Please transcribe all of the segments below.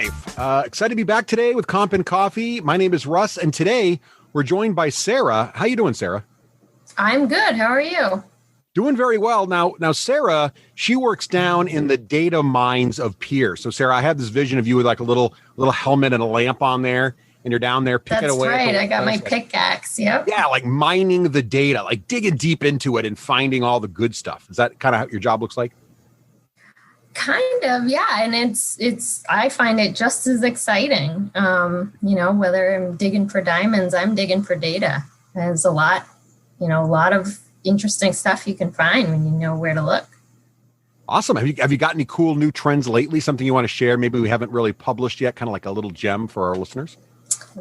live. Excited to be back today with Comp and Coffee. My name is Russ, and today we're joined by Sarah. How you doing, Sarah? I'm good. How are you? Doing very well. Now, Sarah, she works down in the data mines of Pierre. So, Sarah, I have this vision of you with like a little helmet and a lamp on there, and you're down there picking That's away. That's right. I got my pickaxe. Yep. Yeah, like mining the data, like digging deep into it and finding all the good stuff. Is that kind of how your job looks like? Kind of, yeah. And it's I find it just as exciting. Whether I'm digging for diamonds, I'm digging for data. There's a lot of interesting stuff you can find when you know where to look. Awesome. Have you got any cool new trends lately? Something you want to share? Maybe we haven't really published yet, kind of like a little gem for our listeners.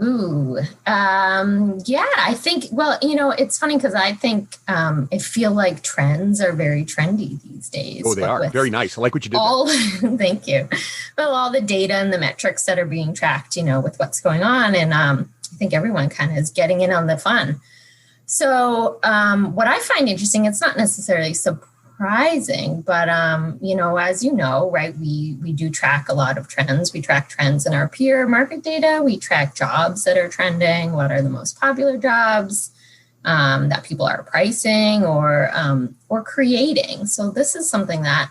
Ooh, yeah, I think, it's funny because I think I feel like trends are very trendy these days. Oh, they are. Very nice. I like what you did. Thank you. Well, all the data and the metrics that are being tracked, with what's going on. And I think everyone kind of is getting in on the fun. So what I find interesting, it's not necessarily surprising, but, as you know, right, we do track a lot of trends. We track trends in our peer market data. We track jobs that are trending. What are the most popular jobs that people are pricing or creating? So this is something that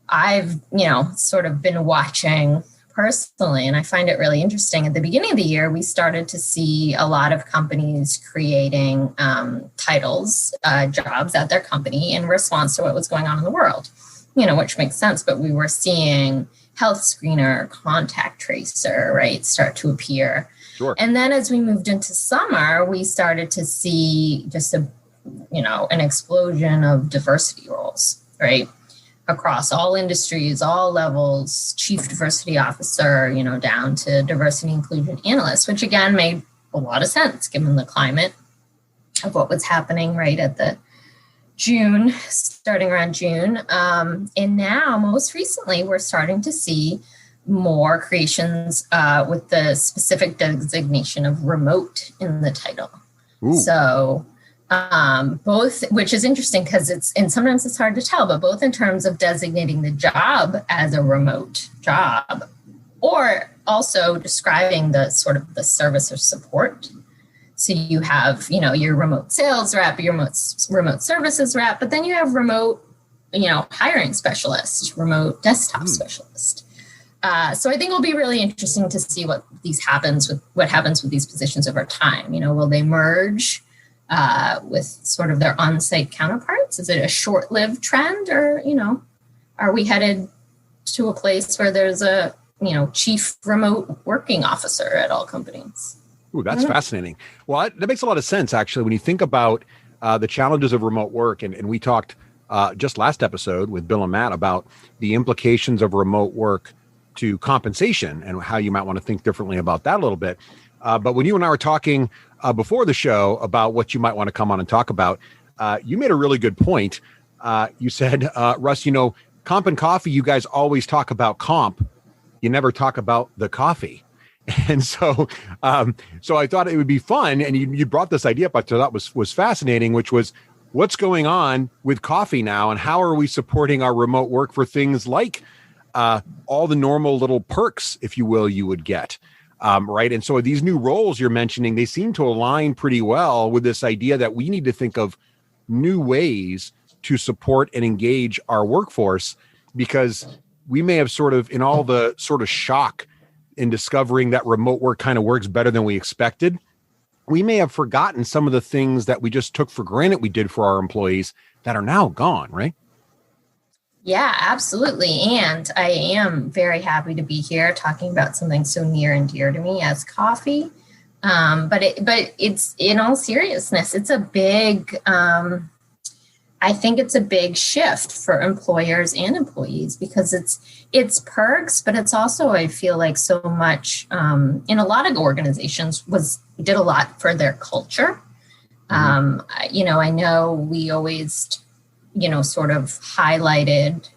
I've, sort of been watching personally, and I find it really interesting. At the beginning of the year, we started to see a lot of companies creating titles, jobs at their company in response to what was going on in the world, which makes sense. But we were seeing health screener, contact tracer, right, start to appear. Sure. And then as we moved into summer, we started to see just an explosion of diversity roles, right? Across all industries, all levels, chief diversity officer, down to diversity inclusion analyst, which again made a lot of sense given the climate of what was happening right at the starting around June. And now, most recently, we're starting to see more creations with the specific designation of remote in the title. Ooh. So both, which is interesting because sometimes it's hard to tell, but both in terms of designating the job as a remote job or also describing the sort of the service or support. So you have, your remote sales rep, your remote services rep, but then you have remote, hiring specialist, remote desktop specialist. So I think it'll be really interesting to see what happens with these positions over time. Will they merge with sort of their on-site counterparts? Is it a short-lived trend, or, are we headed to a place where there's a, chief remote working officer at all companies? Ooh, that's fascinating. Well, that makes a lot of sense, actually, when you think about the challenges of remote work. And we talked just last episode with Bill and Matt about the implications of remote work to compensation and how you might want to think differently about that a little bit. But when you and I were talking before the show about what you might want to come on and talk about, you made a really good point. You said, Russ, Comp and Coffee, you guys always talk about comp. You never talk about the coffee. And so I thought it would be fun. And you brought this idea up, I thought was fascinating, which was what's going on with coffee now and how are we supporting our remote work for things like all the normal little perks, if you will, you would get. Right. And so these new roles you're mentioning, they seem to align pretty well with this idea that we need to think of new ways to support and engage our workforce, because we may have sort of, in all the sort of shock in discovering that remote work kind of works better than we expected, we may have forgotten some of the things that we just took for granted we did for our employees that are now gone, right? Yeah, absolutely. And I am very happy to be here talking about something so near and dear to me as coffee. But it's, in all seriousness, it's a big, I think it's a big shift for employers and employees, because it's perks, but it's also, I feel like, so much in a lot of organizations did a lot for their culture. I know we always, sort of highlighted,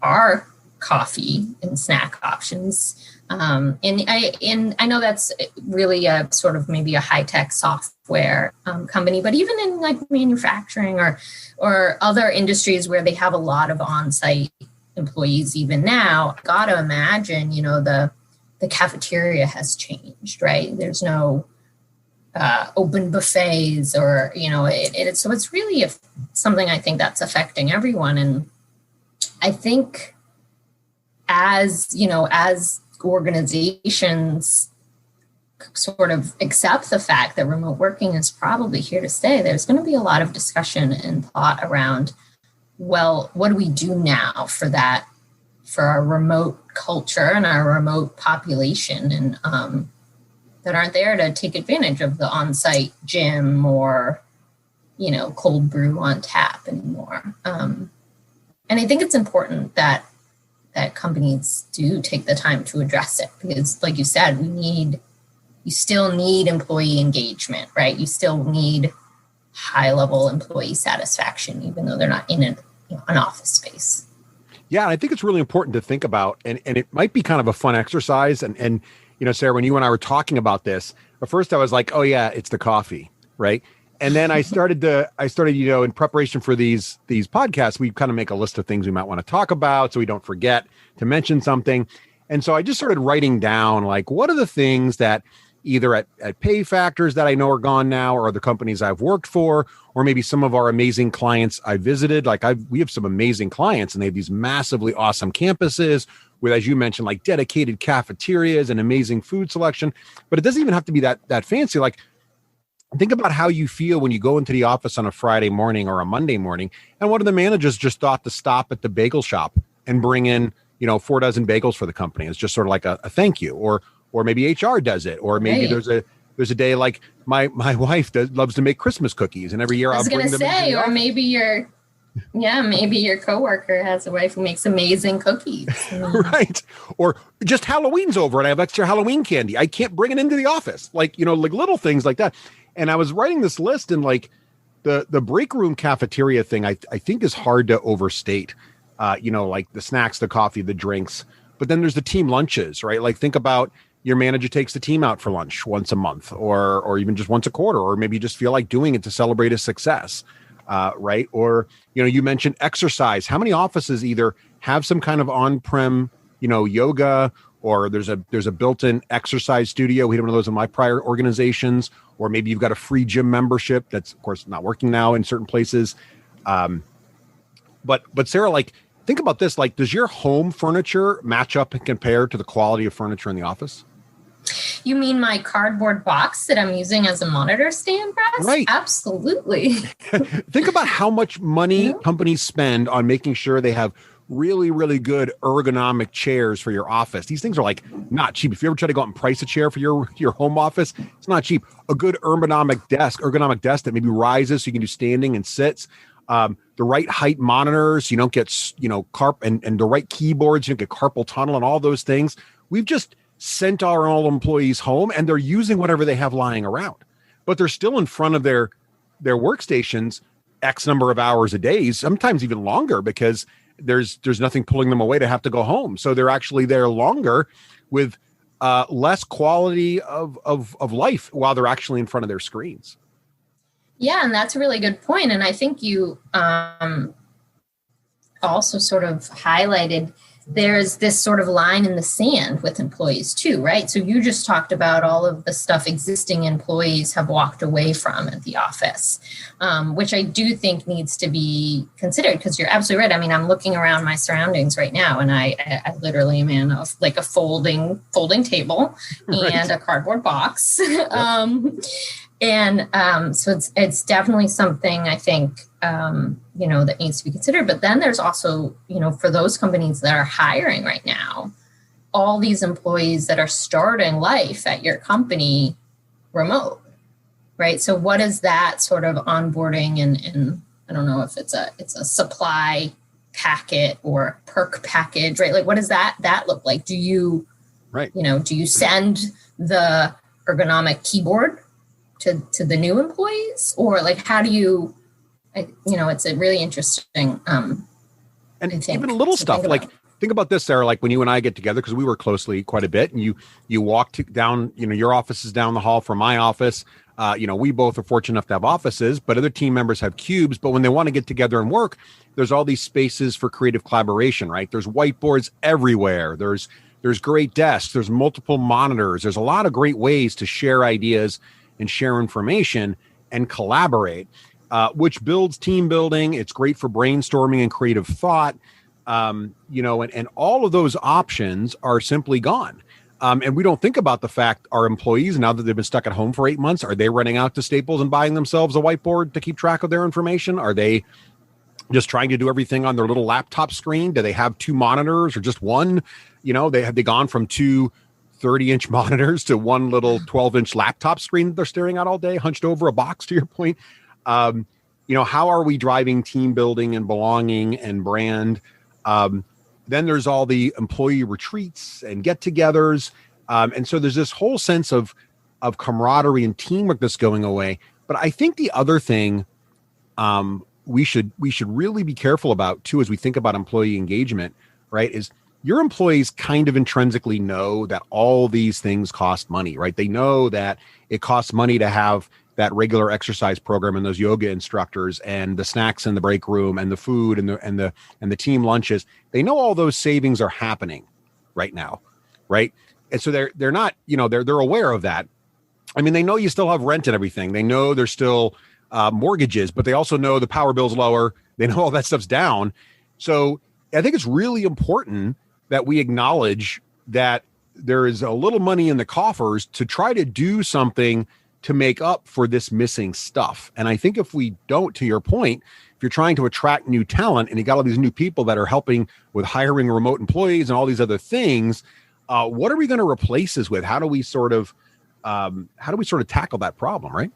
our coffee and snack options. And I know that's really a sort of maybe a high-tech software company, but even in like manufacturing or other industries where they have a lot of on-site employees, even now, got to imagine, the cafeteria has changed, right? There's no open buffets or, so it's really something I think that's affecting everyone. And I think as organizations sort of accept the fact that remote working is probably here to stay, there's going to be a lot of discussion and thought around, well, what do we do now for our remote culture and our remote population, and that aren't there to take advantage of the on-site gym or, cold brew on tap anymore. And I think it's important that companies do take the time to address it, because like you said, you still need employee engagement, right? You still need high-level employee satisfaction, even though they're not in an office space. Yeah, and I think it's really important to think about, and it might be kind of a fun exercise. And Sarah, when you and I were talking about this, at first I was like, oh yeah, it's the coffee, right? And then I started, in preparation for these podcasts, we kind of make a list of things we might want to talk about so we don't forget to mention something. And so I just started writing down, like, what are the things that either at pay factors that I know are gone now, or the companies I've worked for, or maybe some of our amazing clients I visited. Like we have some amazing clients, and they have these massively awesome campuses with, as you mentioned, like dedicated cafeterias and amazing food selection. But it doesn't even have to be that fancy. Like, think about how you feel when you go into the office on a Friday morning or a Monday morning, and one of the managers just thought to stop at the bagel shop and bring in, 4 dozen bagels for the company. It's just sort of like a thank you, or maybe HR does it, or maybe there's a day like my wife loves to make Christmas cookies, and every year I'll bring them. Or maybe your coworker has a wife who makes amazing cookies. Right. Or just Halloween's over and I have extra Halloween candy. I can't bring it into the office. Like, like little things like that. And I was writing this list, and like the break room cafeteria thing, I think is hard to overstate. Like the snacks, the coffee, the drinks, but then there's the team lunches, right? Like, think about your manager takes the team out for lunch once a month, or even just once a quarter, or maybe you just feel like doing it to celebrate a success. Right. Or, you mentioned exercise. How many offices either have some kind of on-prem, yoga, or there's a built-in exercise studio. We had one of those in my prior organizations, or maybe you've got a free gym membership that's of course not working now in certain places. But Sarah, like, think about this, like, does your home furniture match up and compare to the quality of furniture in the office? You mean my cardboard box that I'm using as a monitor stand, Russ? Right. Absolutely. Think about how much money companies spend on making sure they have really, really good ergonomic chairs for your office. These things are like not cheap. If you ever try to go out and price a chair for your home office, it's not cheap. A good ergonomic desk that maybe rises so you can do standing and sits. The right height monitors, you don't get, and the right keyboards, you don't get carpal tunnel and all those things. We've just sent our own employees home, and they're using whatever they have lying around, but they're still in front of their workstations X number of hours a day, sometimes even longer, because there's nothing pulling them away to have to go home. So they're actually there longer with less quality of life while they're actually in front of their screens. Yeah, and that's a really good point. And I think you also sort of highlighted there's this sort of line in the sand with employees too, right? So you just talked about all of the stuff existing employees have walked away from at the office, which I do think needs to be considered, because you're absolutely right. I mean, I'm looking around my surroundings right now, and I literally am in a folding table and a cardboard box. So it's definitely something I think, that needs to be considered. But then there's also, for those companies that are hiring right now, all these employees that are starting life at your company remote, right? So what is that sort of onboarding and I don't know if it's a supply packet or perk package, right? Like, what does that look like? Do you, do you send the ergonomic keyboard to the new employees, or like, how do you, it's a really interesting, and even little stuff like, think about this, Sarah, like when you and I get together, because we work closely quite a bit, and you walk down, your office is down the hall from my office. We both are fortunate enough to have offices, but other team members have cubes. But when they want to get together and work, there's all these spaces for creative collaboration, right? There's whiteboards everywhere. There's There's great desks. There's multiple monitors. There's a lot of great ways to share ideas and share information and collaborate, which builds team building. It's great for brainstorming and creative thought. And all of those options are simply gone. And we don't think about the fact our employees, now that they've been stuck at home for 8 months, are they running out to Staples and buying themselves a whiteboard to keep track of their information? Are they just trying to do everything on their little laptop screen? Do they have 2 monitors or just one? Have they gone from 2 30-inch monitors to one little 12-inch laptop screen that they're staring at all day, hunched over a box, to your point? How are we driving team building and belonging and brand? Then there's all the employee retreats and get-togethers. And so there's this whole sense of camaraderie and teamwork that's going away. But I think the other thing we should really be careful about, too, as we think about employee engagement, right, is your employees kind of intrinsically know that all these things cost money, right? They know that it costs money to have that regular exercise program and those yoga instructors and the snacks in the break room and the food and the team lunches. They know all those savings are happening right now, right? And so they're not, they're aware of that. I mean, they know you still have rent and everything. They know there's still mortgages, but they also know the power bill's lower. They know all that stuff's down. So I think it's really important that we acknowledge that there is a little money in the coffers to try to do something to make up for this missing stuff. And I think if we don't, to your point, if you're trying to attract new talent and you got all these new people that are helping with hiring remote employees and all these other things, what are we going to replace this with? How do we sort of tackle that problem, right?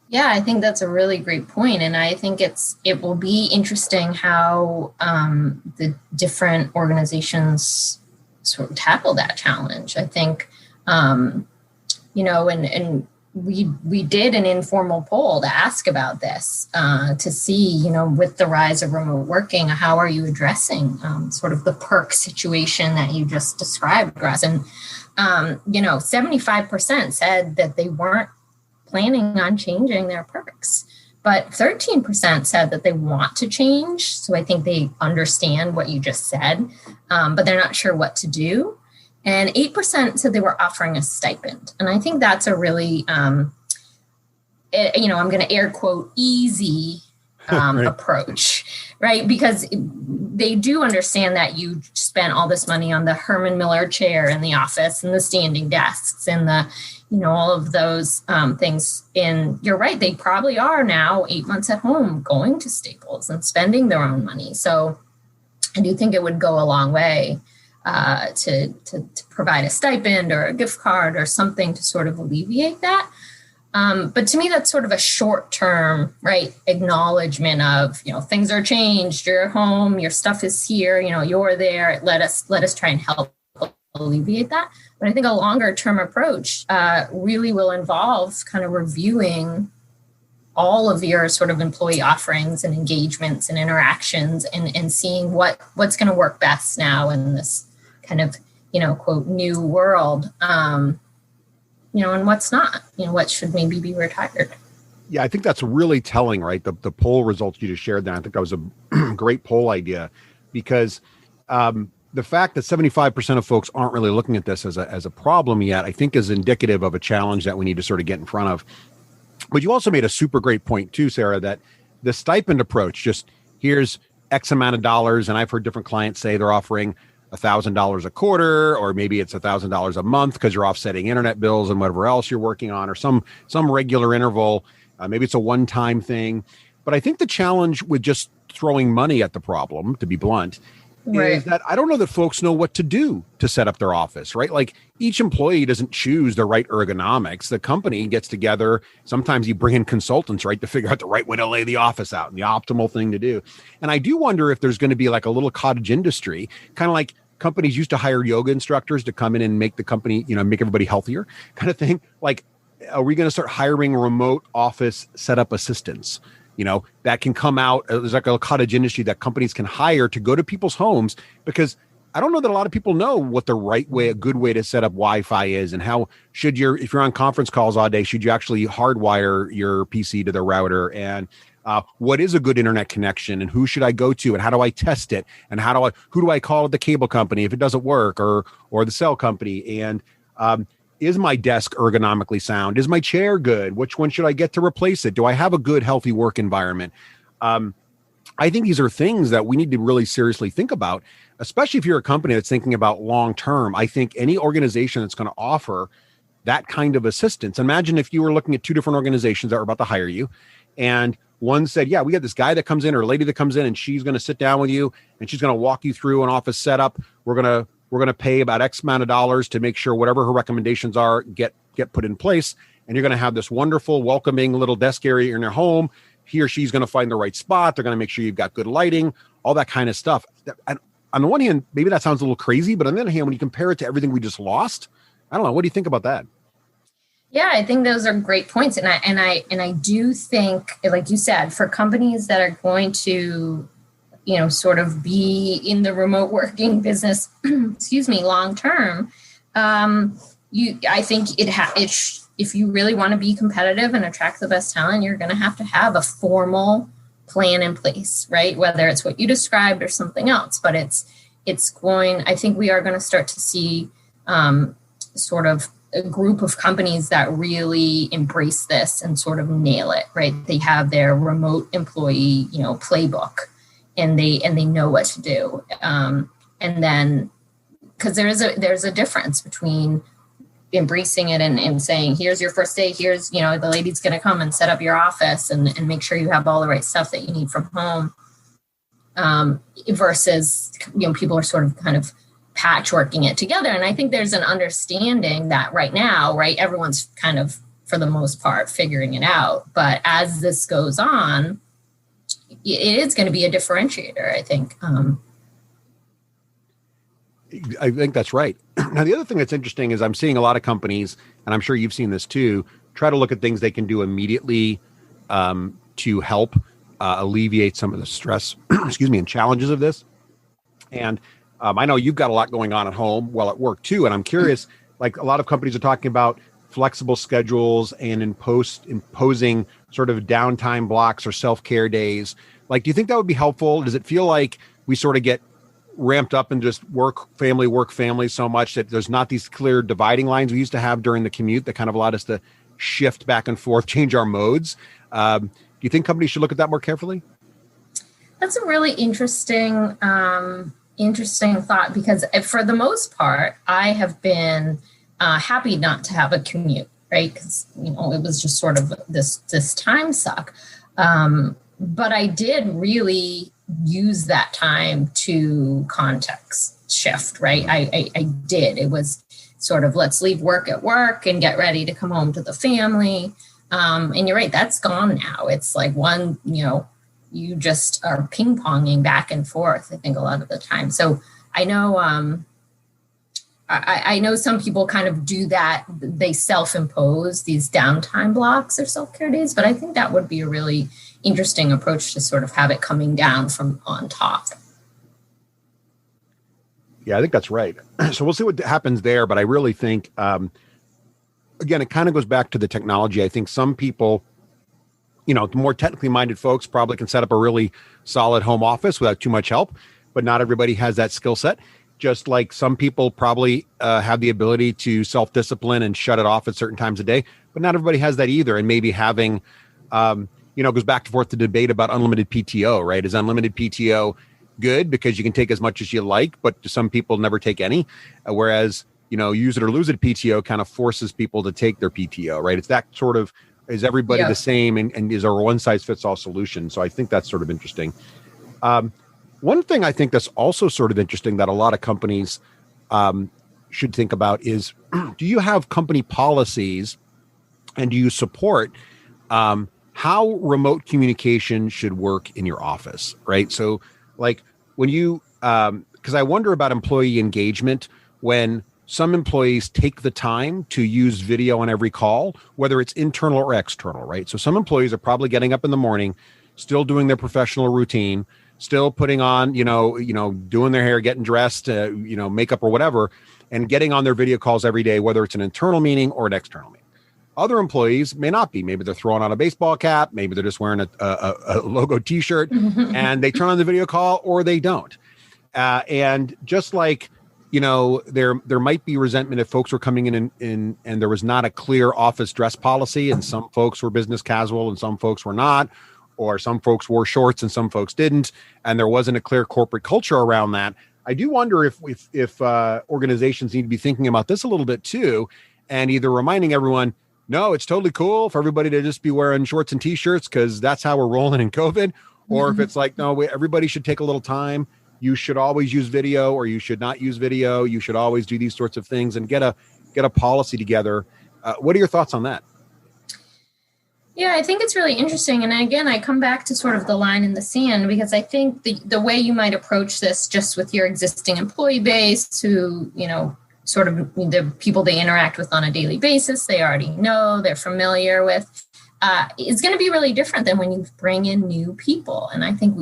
Yeah, I think that's a really great point. And I think it will be interesting how the different organizations sort of tackle that challenge. I think, and we did an informal poll to ask about this, to see, with the rise of remote working, how are you addressing sort of the perk situation that you just described, Russ? And, 75% said that they weren't planning on changing their perks, but 13% said that they want to change. So I think they understand what you just said, but they're not sure what to do. And 8% said they were offering a stipend. And I think that's a really, I'm going to air quote, easy right. approach, right? Because they do understand that you spent all this money on the Herman Miller chair in the office and the standing desks and the, all of those things. And you're right, they probably are now 8 months at home going to Staples and spending their own money. So I do think it would go a long way to provide a stipend or a gift card or something to sort of alleviate that. But to me, that's sort of a short-term, right, acknowledgement of, things are changed, you're home, your stuff is here, you're there, let us try and help alleviate that. But I think a longer-term approach really will involve kind of reviewing all of your sort of employee offerings and engagements and interactions and seeing what's going to work best now in this kind of, quote, new world. And what's not, what should maybe be retired. Yeah, I think that's really telling, right? The poll results you just shared there, I think that was a great poll idea, because the fact that 75% of folks aren't really looking at this as a problem yet, I think is indicative of a challenge that we need to sort of get in front of. But you also made a super great point too, Sarah, that the stipend approach, just here's X amount of dollars, and I've heard different clients say they're offering $1,000 a quarter, or maybe it's $1,000 a month because you're offsetting internet bills and whatever else you're working on, or some regular interval. Maybe it's a one-time thing. But I think the challenge with just throwing money at the problem, to be blunt, right, is that I don't know that folks know what to do to set up their office, right? Like each employee doesn't choose the right ergonomics. The company gets together. Sometimes you bring in consultants, right, to figure out the right way to lay the office out and the optimal thing to do. And I do wonder if there's going to be like a little cottage industry, kind of like companies used to hire yoga instructors to come in and make the company, make everybody healthier kind of thing. Like, are we going to start hiring remote office setup assistants? That can come out. There's like a cottage industry that companies can hire to go to people's homes, because I don't know that a lot of people know what the right way, a good way to set up Wi-Fi is, and how if you're on conference calls all day, should you actually hardwire your PC to the router? And What is a good internet connection, and who should I go to, and how do I test it, and who do I call at the cable company if it doesn't work, or the cell company, and is my desk ergonomically sound? Is my chair good? Which one should I get to replace it? Do I have a good, healthy work environment? I think these are things that we need to really seriously think about, especially if you're a company that's thinking about long term. I think any organization that's going to offer that kind of assistance. Imagine if you were looking at two different organizations that were about to hire you, and one said, yeah, we got this guy that comes in or a lady that comes in, and she's going to sit down with you and she's going to walk you through an office setup. We're going to pay about X amount of dollars to make sure whatever her recommendations are get put in place. And you're going to have this wonderful, welcoming little desk area in your home. He or she's going to find the right spot. They're going to make sure you've got good lighting, all that kind of stuff. And on the one hand, maybe that sounds a little crazy, but on the other hand, when you compare it to everything we just lost, I don't know. What do you think about that? Yeah, I think those are great points. And I do think, like you said, for companies that are going to, sort of be in the remote working business, long term, I think if you really want to be competitive and attract the best talent, you're going to have a formal plan in place, right? Whether it's what you described or something else, but I think we are going to start to see sort of a group of companies that really embrace this and sort of nail it, right? They have their remote employee, playbook, and they know what to do. And then, because there's a difference between embracing it and saying, here's your first day, here's, the lady's going to come and set up your office and make sure you have all the right stuff that you need from home, versus, people are sort of kind of patchworking it together. And I think there's an understanding that right now, right, everyone's kind of, for the most part, figuring it out. But as this goes on, it is going to be a differentiator, I think. I think that's right. Now, the other thing that's interesting is I'm seeing a lot of companies, and I'm sure you've seen this too, try to look at things they can do immediately to help alleviate some of the stress, and challenges of this. And I know you've got a lot going on at home, at work too. And I'm curious, like a lot of companies are talking about flexible schedules and imposing sort of downtime blocks or self-care days. Like, do you think that would be helpful? Does it feel like we sort of get ramped up and just work, family so much that there's not these clear dividing lines we used to have during the commute that kind of allowed us to shift back and forth, change our modes? Do you think companies should look at that more carefully? That's a really interesting thought, because for the most part, I have been happy not to have a commute, right? Because, it was just sort of this time suck. But I did really use that time to context shift, right? I did. It was sort of, let's leave work at work and get ready to come home to the family. And you're right, that's gone now. It's like you just are ping-ponging back and forth, I think, a lot of the time. So I know I know some people kind of do that. They self-impose these downtime blocks or self-care days, but I think that would be a really interesting approach to sort of have it coming down from on top. Yeah, I think that's right. So we'll see what happens there. But I really think, again, it kind of goes back to the technology. I think some people, the more technically minded folks probably can set up a really solid home office without too much help, but not everybody has that skill set. Just like some people probably have the ability to self-discipline and shut it off at certain times of day, but not everybody has that either. And maybe having, goes back and forth to debate about unlimited PTO, right? Is unlimited PTO good because you can take as much as you like, but some people never take any, whereas, use it or lose it PTO kind of forces people to take their PTO, right? It's that sort of, is everybody the same, and is there a one size fits all solution? So I think that's sort of interesting. One thing I think that's also sort of interesting that a lot of companies should think about is, do you have company policies and do you support how remote communication should work in your office, right? So like when you, because I wonder about employee engagement when some employees take the time to use video on every call, whether it's internal or external, right? So some employees are probably getting up in the morning, still doing their professional routine, still putting on, doing their hair, getting dressed, makeup or whatever, and getting on their video calls every day, whether it's an internal meeting or an external meeting. Other employees may not be. Maybe they're throwing on a baseball cap. Maybe they're just wearing a logo T-shirt, and they turn on the video call, or they don't. And just like, there might be resentment if folks were coming in and there was not a clear office dress policy, and some folks were business casual and some folks were not, or some folks wore shorts and some folks didn't, and there wasn't a clear corporate culture around that. I do wonder if organizations need to be thinking about this a little bit too, and either reminding everyone, no, it's totally cool for everybody to just be wearing shorts and T-shirts because that's how we're rolling in COVID. Or if it's like, no, everybody should take a little time. You should always use video, or you should not use video. You should always do these sorts of things and get a policy together. What are your thoughts on that? Yeah, I think it's really interesting. And again, I come back to sort of the line in the sand, because I think the way you might approach this just with your existing employee base, who, sort of the people they interact with on a daily basis, they already know, they're familiar with, is going to be really different than when you bring in new people. And I think,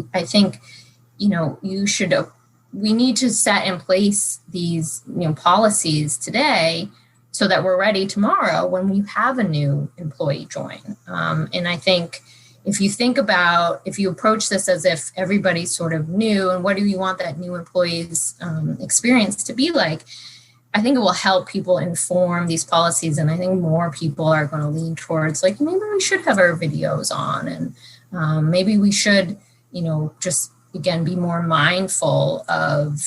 we need to set in place these, policies today so that we're ready tomorrow when we have a new employee join. And I think if you approach this as if everybody's sort of new and what do you want that new employee's experience to be like, I think it will help people inform these policies. And I think more people are going to lean towards like, maybe we should have our videos on, and maybe we should, just again, be more mindful of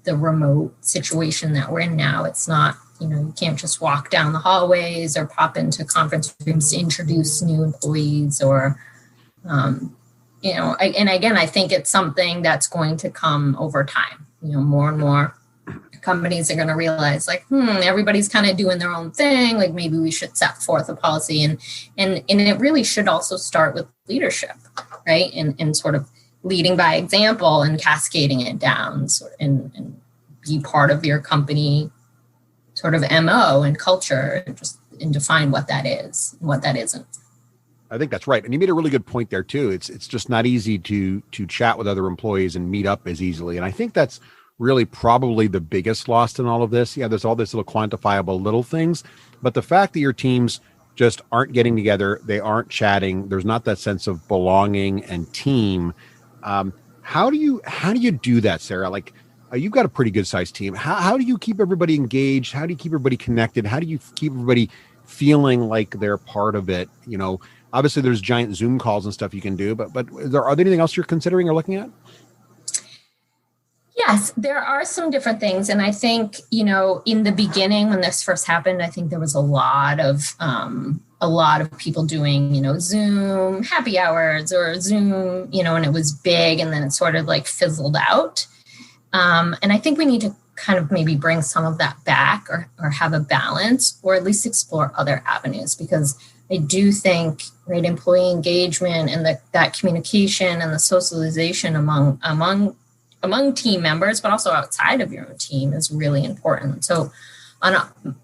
the remote situation that we're in now. It's not, you can't just walk down the hallways or pop into conference rooms to introduce new employees or, and again, I think it's something that's going to come over time. More and more companies are going to realize like, everybody's kind of doing their own thing. Like maybe we should set forth a policy, and it really should also start with leadership, right? And sort of leading by example and cascading it down and be part of your company sort of MO and culture, and define what that is and what that isn't. I think that's right. And you made a really good point there too. It's just not easy to chat with other employees and meet up as easily. And I think that's really probably the biggest loss in all of this. Yeah, there's all this little quantifiable little things, but the fact that your teams just aren't getting together, they aren't chatting, there's not that sense of belonging and team. How do you do that, Sarah? Like, you've got a pretty good sized team. How do you keep everybody engaged? How do you keep everybody connected? How do you keep everybody feeling like they're part of it? Obviously there's giant Zoom calls and stuff you can do, but are there anything else you're considering or looking at? Yes, there are some different things. And I think, in the beginning, when this first happened, I think there was a lot of people doing, Zoom happy hours or Zoom, and it was big, and then it sort of like fizzled out. And I think we need to kind of maybe bring some of that back or have a balance, or at least explore other avenues, because I do think, right, employee engagement and that communication and the socialization among team members, but also outside of your own team is really important. So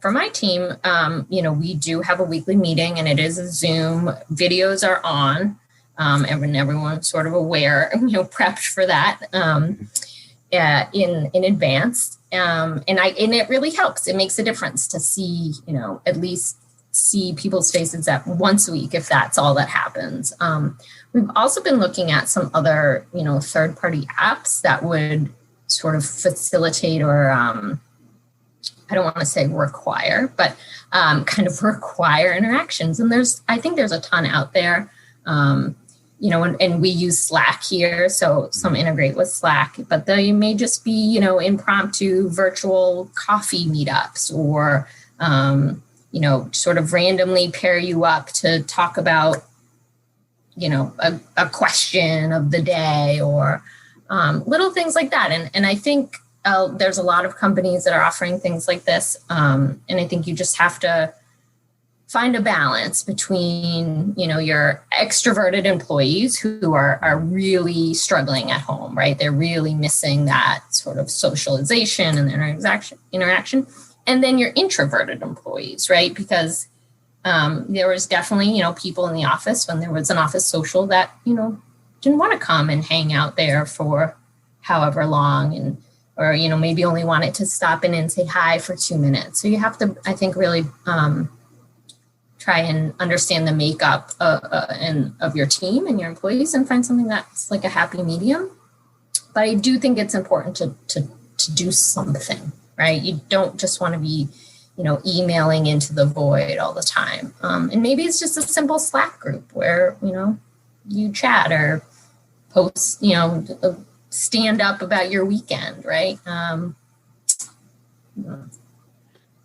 for my team, we do have a weekly meeting, and it is a Zoom. Videos are on, and everyone's sort of aware, prepped for that in advance. And it really helps. It makes a difference to see, at least see people's faces at once a week, if that's all that happens. We've also been looking at some other, third-party apps that would sort of facilitate or I don't want to say require, but kind of require interactions. And I think there's a ton out there, and we use Slack here. So some integrate with Slack, but they may just be, impromptu virtual coffee meetups, or, sort of randomly pair you up to talk about, a question of the day, or little things like that. And I think there's a lot of companies that are offering things like this. And I think you just have to find a balance between, your extroverted employees who are really struggling at home, right? They're really missing that sort of socialization and interaction. And then your introverted employees, right? Because there was definitely, people in the office when there was an office social that, didn't want to come and hang out there for however long, or maybe only wanted to stop in and say hi for 2 minutes. So you have to, I think, really try and understand the makeup of your team and your employees and find something that's like a happy medium. But I do think it's important to do something, right? You don't just want to be, emailing into the void all the time. And maybe it's just a simple Slack group where, you chat or post, stand up about your weekend, right?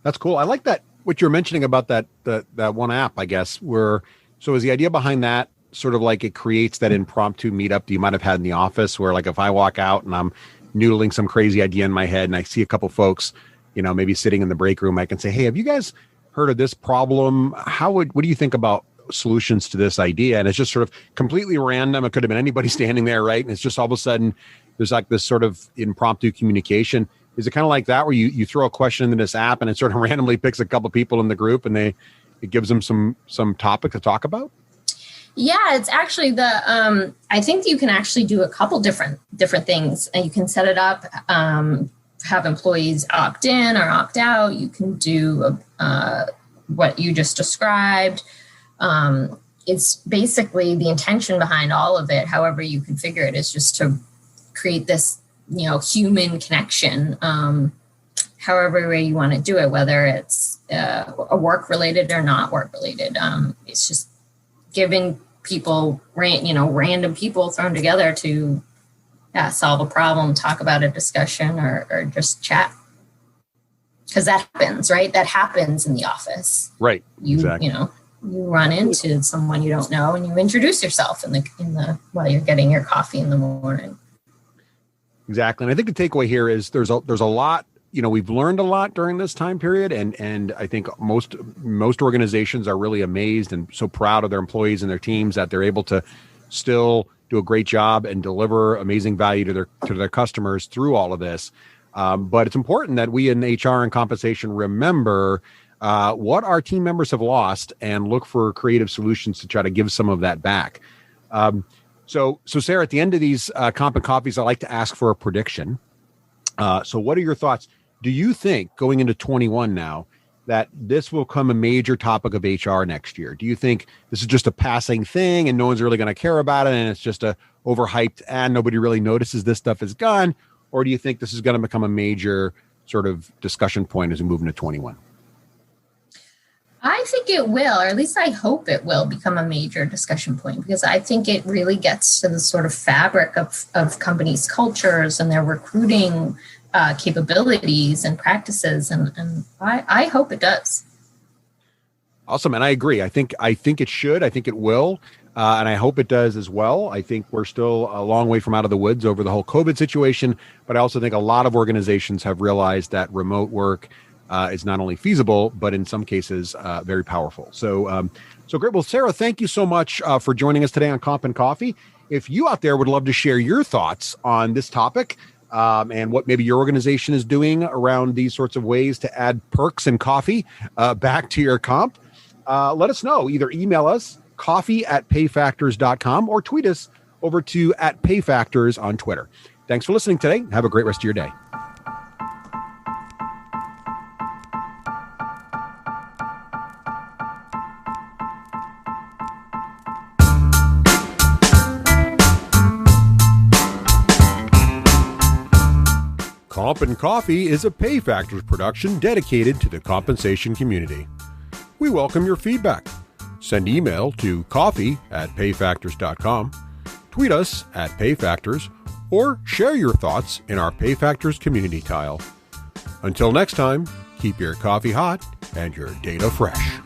That's cool. I like that, what you're mentioning about that one app, I guess, so is the idea behind that sort of like it creates that impromptu meetup that you might have had in the office where, like, if I walk out and I'm noodling some crazy idea in my head and I see a couple folks, maybe sitting in the break room, I can say, hey, have you guys heard of this problem? What do you think about solutions to this idea? And it's just sort of completely random. It could have been anybody standing there, right? And it's just all of a sudden there's like this sort of impromptu communication. Is it kind of like that where you throw a question into this app and it sort of randomly picks a couple people in the group and it gives them some topic to talk about? Yeah, it's actually I think you can actually do a couple different things, and you can set it up, have employees opt in or opt out. You can do what you just described. It's basically the intention behind all of it, however you configure it, is just to create this, human connection, however way you want to do it, whether it's a work related or not work related. It's just giving people, random people thrown together to solve a problem, talk about a discussion, or just chat. Because that happens, right? That happens in the office. Right. Exactly. You run into someone you don't know and you introduce yourself while you're getting your coffee in the morning. Exactly. And I think the takeaway here is there's a lot, we've learned a lot during this time period. And I think most organizations are really amazed and so proud of their employees and their teams that they're able to still do a great job and deliver amazing value to their customers through all of this. But it's important that we in HR and compensation remember what our team members have lost and look for creative solutions to try to give some of that back. So Sarah, at the end of these Comp and Coffees, I like to ask for a prediction. So what are your thoughts? Do you think, going into 21 now, that this will become a major topic of HR next year? Do you think this is just a passing thing and no one's really going to care about it and it's just a overhyped and nobody really notices this stuff is gone? Or do you think this is going to become a major sort of discussion point as we move into 21? I think it will, or at least I hope it will become a major discussion point, because I think it really gets to the sort of fabric of companies' cultures and their recruiting capabilities and practices. And I hope it does. Awesome. And I agree. I think it should. I think it will. And I hope it does as well. I think we're still a long way from out of the woods over the whole COVID situation. But I also think a lot of organizations have realized that remote work is not only feasible, but in some cases, very powerful. So great. Well, Sarah, thank you so much for joining us today on Comp and Coffee. If you out there would love to share your thoughts on this topic and what maybe your organization is doing around these sorts of ways to add perks and coffee back to your comp, let us know. Either email us coffee@payfactors.com or tweet us over to @payfactors on Twitter. Thanks for listening today. Have a great rest of your day. Comp and Coffee is a PayFactors production dedicated to the compensation community. We welcome your feedback. Send email to coffee@payfactors.com, tweet us @payfactors, or share your thoughts in our PayFactors community tile. Until next time, keep your coffee hot and your data fresh.